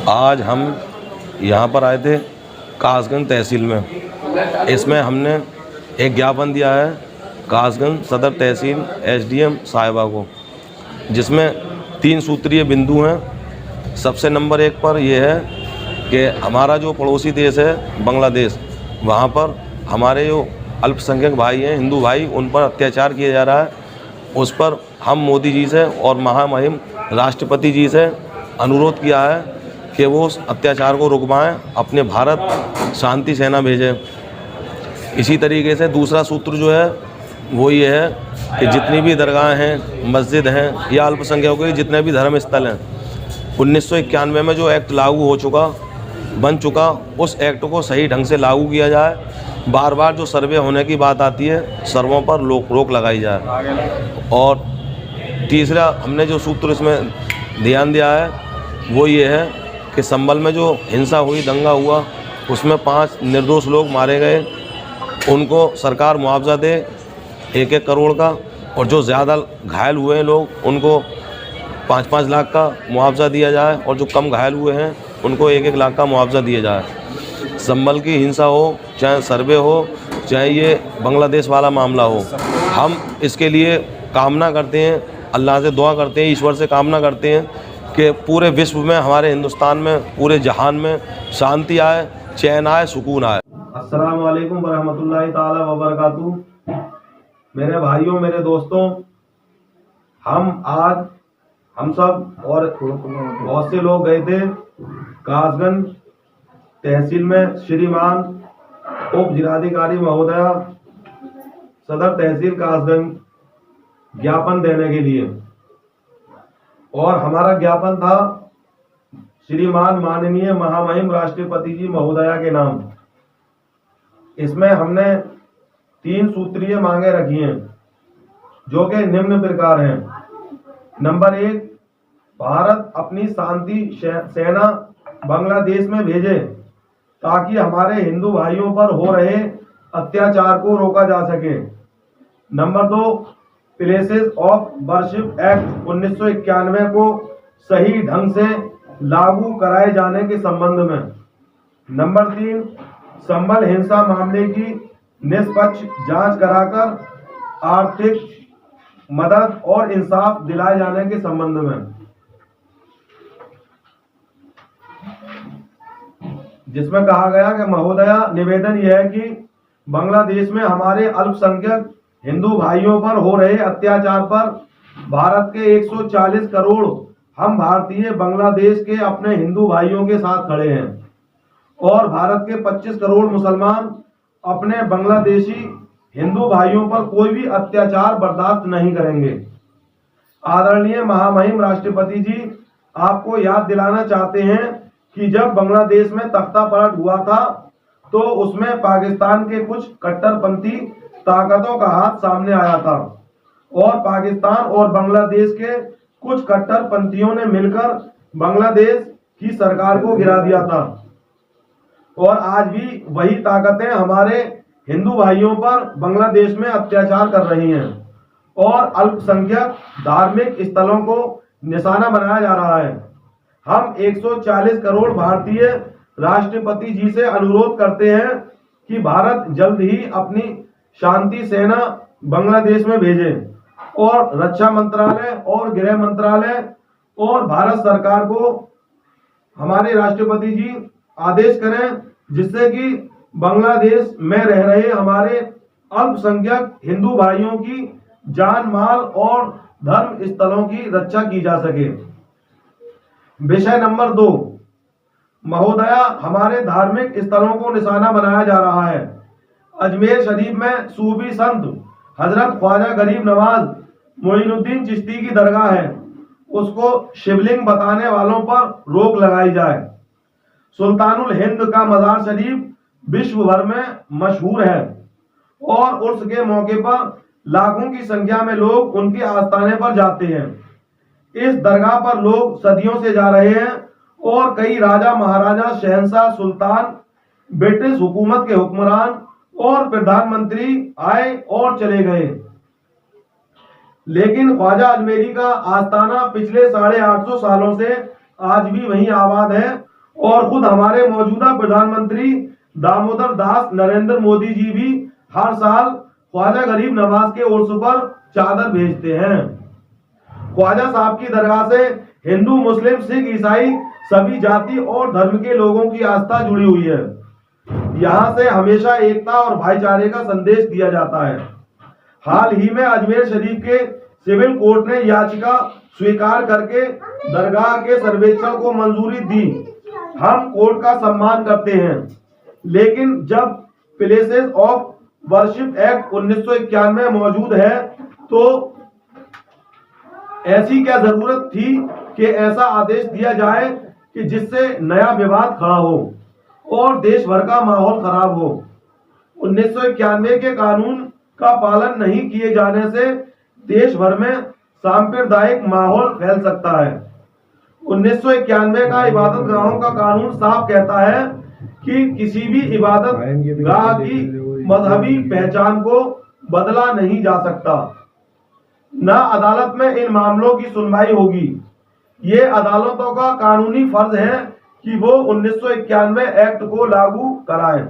आज हम यहाँ पर आए थे कासगंज तहसील में। इसमें हमने एक ज्ञापन दिया है कासगंज सदर तहसील एसडीएम साहिबा को, जिसमें 3 सूत्रीय बिंदु हैं। सबसे नंबर 1 पर यह है कि हमारा जो पड़ोसी देश है बांग्लादेश, वहाँ पर हमारे जो अल्पसंख्यक भाई हैं, हिंदू भाई, उन पर अत्याचार किया जा रहा है। उस पर हम मोदी जी से और महामहिम राष्ट्रपति जी से अनुरोध किया है कि वो उस अत्याचार को रुकवाएं, अपने भारत शांति सेना भेजें। इसी तरीके से दूसरा सूत्र जो है वो ये है कि जितनी भी दरगाह हैं, मस्जिद हैं या अल्पसंख्यकों के जितने भी धर्म स्थल हैं, 1991 में जो एक्ट लागू बन चुका, उस एक्ट को सही ढंग से लागू किया जाए। बार बार जो सर्वे होने की बात आती है, सर्वों पर रोक लगाई जाए। और तीसरा हमने जो सूत्र इसमें ध्यान दिया है वो ये है कि संभल में जो हिंसा हुई, दंगा हुआ, उसमें 5 निर्दोष लोग मारे गए। उनको सरकार मुआवजा दे 1-1 करोड़ का, और जो ज़्यादा घायल हुए हैं लोग, उनको 5-5 लाख का मुआवजा दिया जाए, और जो कम घायल हुए हैं उनको 1-1 लाख का मुआवजा दिया जाए। संभल की हिंसा हो, चाहे सर्वे हो, चाहे ये बांग्लादेश वाला मामला हो, हम इसके लिए कामना करते हैं, अल्लाह से दुआ करते हैं, ईश्वर से कामना करते हैं कि पूरे विश्व में, हमारे हिंदुस्तान में, पूरे जहान में शांति आए, चैन आए, सुकून आए। अस्सलाम वालेकुम वरहमतुल्लाहि ताला वबरकातुहू। मेरे भाइयों, मेरे दोस्तों, हम सब और बहुत से लोग गए थे कासगंज तहसील में श्रीमान उप जिलाधिकारी महोदया सदर तहसील कासगंज ज्ञापन देने के लिए। और हमारा ज्ञापन था श्रीमान माननीय महामहिम राष्ट्रपति जी महोदया के नाम। इसमें हमने 3 सूत्रीय मांगे रखी हैं, जो कि निम्न प्रकार हैं। नंबर 1, भारत अपनी शांति सेना बांग्लादेश में भेजे ताकि हमारे हिंदू भाइयों पर हो रहे अत्याचार को रोका जा सके। Number 2, places of worship act 1991 को सही ढंग से लागू कराए जाने के संबंध में। नंबर 3, संभल हिंसा मामले की निष्पक्ष जांच कराकर आर्थिक मदद और इंसाफ दिलाए जाने के संबंध में, जिसमें कहा गया कि महोदया, निवेदन यह है कि बांग्लादेश में हमारे अल्पसंख्यक हिंदू भाइयों पर हो रहे अत्याचार पर भारत के 140 करोड़ हम भारतीय बांग्लादेश के अपने हिंदू भाइयों के साथ खड़े हैं, और भारत के 25 करोड़ मुसलमान अपने बांग्लादेशी हिंदू भाइयों पर कोई भी अत्याचार बर्दाश्त नहीं करेंगे। आदरणीय महामहिम राष्ट्रपति जी, आपको याद दिलाना चाहते हैं कि जब बांग्लादेश में तख्ता पलट हुआ था तो उसमें पाकिस्तान के कुछ कट्टरपंथी ताकतों का हाथ सामने आया था, और पाकिस्तान और बांग्लादेश के कुछ कट्टरपंथियों ने मिलकर बांग्लादेश की सरकार को गिरा दिया था। और आज भी वही ताकतें हमारे हिंदू भाइयों पर बांग्लादेश में अत्याचार कर रही हैं, और अल्पसंख्यक धार्मिक स्थलों को निशाना बनाया जा रहा है। हम 140 करोड़ भारतीय राष्ट्रपति जी से अनुरोध करते हैं कि भारत जल्द ही अपनी शांति सेना बांग्लादेश में भेजे, और रक्षा मंत्रालय और गृह मंत्रालय और भारत सरकार को हमारे राष्ट्रपति जी आदेश करें, जिससे कि बांग्लादेश में रह रहे हमारे अल्पसंख्यक हिंदू भाइयों की जान, माल और धर्म स्थलों की रक्षा की जा सके। विषय नंबर 2, महोदया, हमारे धार्मिक स्थलों को निशाना बनाया जा रहा है। अजमेर शरीफ में सूफी संत हजरत ख्वाजा गरीब नवाज मोइनुद्दीन चिश्ती की दरगाह है, उसको शिवलिंग बताने वालों पर रोक लगाई जाए। सुल्तानुल हिंद का मजार शरीफ विश्व भर में मशहूर है, और उर्स के मौके पर लाखों की संख्या में लोग उनके आस्थाने पर जाते हैं। इस दरगाह पर लोग सदियों से जा रहे हैं, और कई राजा, महाराजा, शहंशाह, सुल्तान, ब्रिटिश हुकूमत के हुक्मरान और प्रधानमंत्री आए और चले गए, लेकिन ख्वाजा अजमेरी का आस्थाना पिछले 850 सालों से आज भी वहीं आबाद है, और खुद हमारे मौजूदा प्रधानमंत्री दामोदर दास नरेंद्र मोदी जी भी हर साल ख्वाजा गरीब नवाज के उर्स पर चादर भेजते हैं। ख्वाजा साहब की दरगाह से हिंदू, मुस्लिम, सिख, ईसाई सभी जाति और धर्म के लोगों की आस्था जुड़ी हुई है। यहाँ से हमेशा एकता और भाईचारे का संदेश दिया जाता है। हाल ही में अजमेर शरीफ के सिविल कोर्ट ने याचिका स्वीकार करके दरगाह के सर्वेक्षण को मंजूरी दी। हम कोर्ट का सम्मान करते हैं, लेकिन जब प्लेसेस ऑफ वर्शिप एक्ट 1991 मौजूद है तो ऐसी क्या जरूरत थी कि ऐसा आदेश दिया जाए कि जिससे नया विवाद खड़ा हो और देश भर का माहौल खराब हो। 1991 के कानून का पालन नहीं किए जाने से देश भर में सांप्रदायिक माहौल फैल सकता है। 1991 का इबादत गाहों का कानून साफ कहता है कि किसी भी इबादत गाह की मजहबी पहचान को बदला नहीं जा सकता। न अदालत में इन मामलों की सुनवाई होगी। ये अदालतों का कानूनी फर्ज है कि वो 1991 एक्ट को लागू कराएं।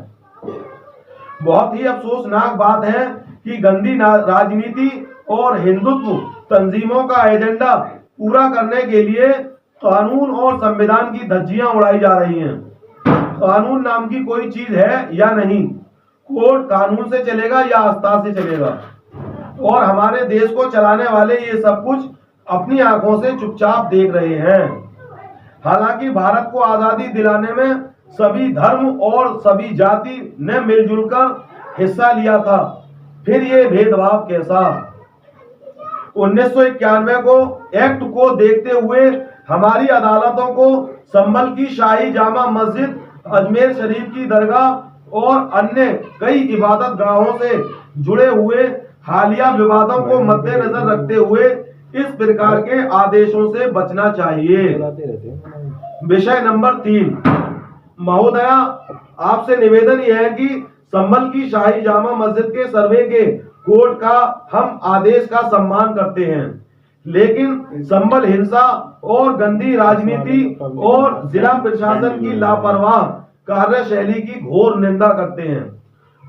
बहुत ही अफसोसनाक बात है कि गंदी राजनीति और हिंदुत्व तंजीमों का एजेंडा पूरा करने के लिए कानून और संविधान की धज्जियां उड़ाई जा रही हैं। कानून नाम की कोई चीज है या नहीं? कोर्ट कानून से चलेगा या आस्था से चलेगा? और हमारे देश को चलाने वाले ये सब कुछ अपनी आंखों से चुपचाप देख रहे हैं। हालांकि भारत को आजादी दिलाने में सभी धर्म और सभी जाति ने मिलजुल कर हिस्सा लिया था, फिर ये भेदभाव कैसा? 1991 को एक्ट को देखते हुए हमारी अदालतों को संभल की शाही जामा मस्जिद, अजमेर शरीफ की दरगाह और अन्य कई इबादत गाहों से जुड़े हुए हालिया विवादों को मद्देनजर रखते हुए इस प्रकार के आदेशों से बचना चाहिए। विषय नंबर 3, महोदया, आपसे निवेदन यह है कि संभल की शाही जामा मस्जिद के सर्वे के कोर्ट का हम आदेश का सम्मान करते हैं, लेकिन संभल हिंसा और गंदी राजनीति और जिला प्रशासन की लापरवाह कार्यशैली की घोर निंदा करते हैं।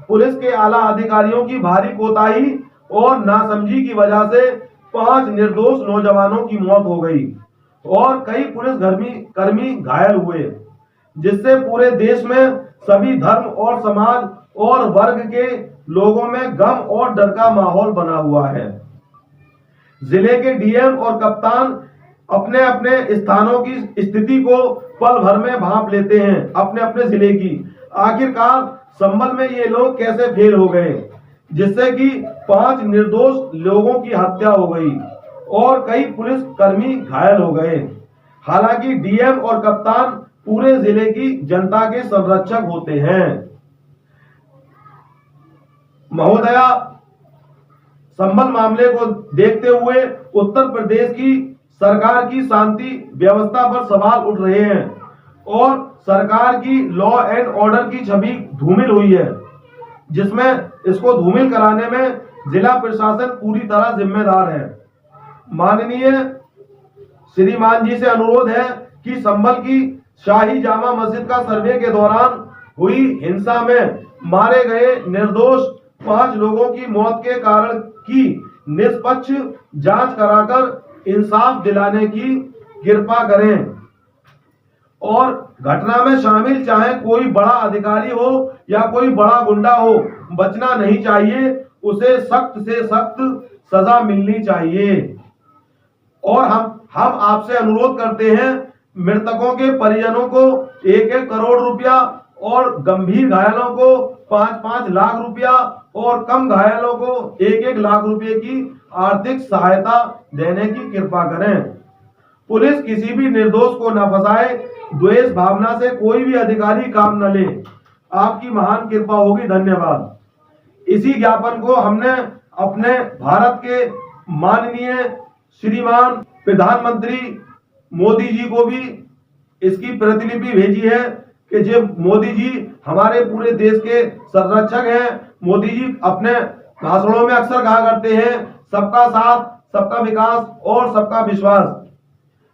पुलिस के आला अधिकारियों की भारी कोताही और नासमझी की वजह से 5 निर्दोष नौजवानों की मौत हो गई और कई पुलिस कर्मी घायल हुए, जिससे पूरे देश में सभी धर्म और समाज और वर्ग के लोगों में गम और डर का माहौल बना हुआ है। जिले के डीएम और कप्तान अपने अपने स्थानों की स्थिति को पल भर में भांप लेते हैं, अपने अपने जिले की। आखिरकार संभल में ये लोग कैसे फेल हो गए, जिससे कि 5 निर्दोष लोगों की हत्या हो गई और कई पुलिस कर्मी घायल हो गए। हालांकि डीएम और कप्तान पूरे जिले की जनता के संरक्षक होते हैं। महोदया, संभल मामले को देखते हुए उत्तर प्रदेश की सरकार की शांति व्यवस्था पर सवाल उठ रहे हैं और सरकार की लॉ एंड ऑर्डर की छवि धूमिल हुई है, जिसमें इसको धूमिल कराने में जिला प्रशासन पूरी तरह जिम्मेदार है। माननीय श्रीमान जी से अनुरोध है कि संभल की शाही जामा मस्जिद का सर्वे के दौरान हुई हिंसा में मारे गए निर्दोष 5 लोगों की मौत के कारण की निष्पक्ष जांच कराकर इंसाफ दिलाने की कृपा करें और घटना में शामिल चाहे कोई बड़ा अधिकारी हो या कोई बड़ा गुंडा हो, बचना नहीं चाहिए, उसे सख्त से सख्त सजा मिलनी चाहिए। और हम आपसे अनुरोध करते हैं, मृतकों के परिजनों को 1-1 करोड़ रुपया और गंभीर घायलों को 5-5 लाख रुपया और कम घायलों को 1-1 लाख रुपए की आर्थिक सहायता देने की कृपा करें। पुलिस किसी भी निर्दोष को न फंसाए, द्वेष भावना से कोई भी अधिकारी काम न ले। आपकी महान कृपा होगी। धन्यवाद। इसी ज्ञापन को हमने अपने भारत के माननीय श्रीमान प्रधानमंत्री मोदी जी को भी इसकी प्रतिलिपि भेजी है कि जब मोदी जी हमारे पूरे देश के संरक्षक हैं। मोदी जी अपने भाषणों में अक्सर कहा करते हैं, सबका साथ, सबका विकास और सबका विश्वास।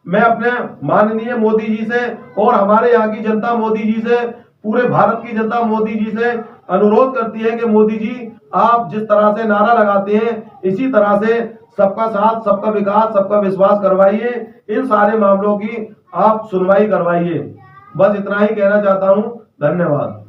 मैं अपने माननीय मोदी जी से और हमारे यहाँ की जनता मोदी जी से, पूरे भारत की जनता मोदी जी से अनुरोध करती है कि मोदी जी आप जिस तरह से नारा लगाते हैं इसी तरह से सबका साथ, सबका विकास, सबका विश्वास करवाइए, इन सारे मामलों की आप सुनवाई करवाइए। बस इतना ही कहना चाहता हूँ। धन्यवाद।